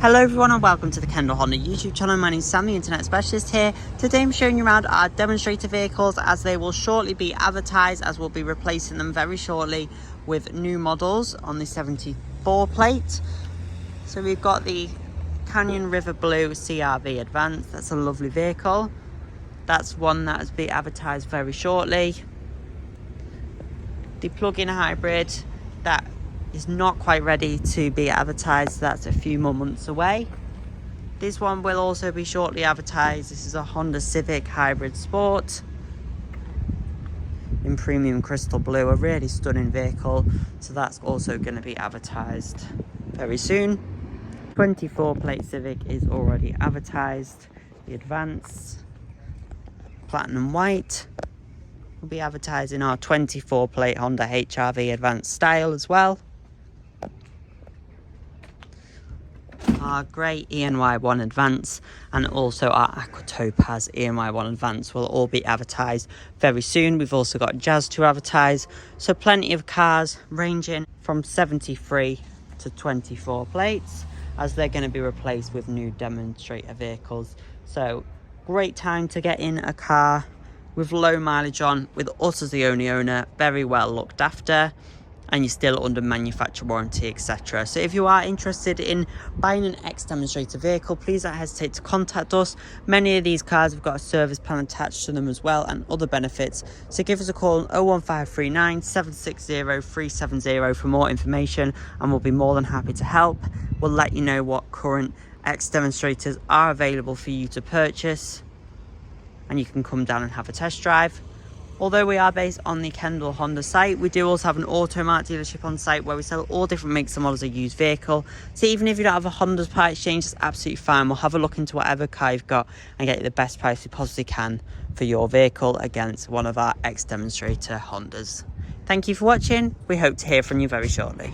Hello everyone and welcome to the Kendal Honda YouTube channel. My name is Sam, the internet specialist here. Today I'm showing you around our demonstrator vehicles as they will shortly be advertised, as we'll be replacing them very shortly with new models on the 74 plate. So we've got the Canyon River Blue CRV Advance. That's a lovely vehicle. That's one that has been advertised very shortly. The plug-in hybrid that is not quite ready to be advertised. That's a few more months away. This one will also be shortly advertised. This is a Honda Civic Hybrid Sport in premium crystal blue, a really stunning vehicle. So that's also going to be advertised very soon. 24 plate Civic is already advertised. The Advance Platinum White will be advertising our 24 plate Honda HRV Advanced style as well. Our grey Ny1 Advance and also our Aqua Topaz Ny1 Advance will all be advertised very soon. We've also got Jazz to advertise, so plenty of cars ranging from 73 to 24 plates as they're going to be replaced with new demonstrator vehicles. So great time to get in a car with low mileage on, with us as the only owner, very well looked after, and you're still under manufacturer warranty, etc. So if you are interested in buying an Ex-Demonstrator vehicle, please don't hesitate to contact us. Many of these cars have got a service plan attached to them as well and other benefits. So give us a call on 01539 760 370 for more information and we'll be more than happy to help. We'll let you know what current Ex-Demonstrators are available for you to purchase and you can come down and have a test drive. Although we are based on the Kendal Honda site, we do also have an Automart dealership on site where we sell all different makes and models of used vehicle. So even if you don't have a Honda's part exchange, that's absolutely fine. We'll have a look into whatever car you've got and get you the best price we possibly can for your vehicle against one of our Ex-Demonstrator Hondas. Thank you for watching. We hope to hear from you very shortly.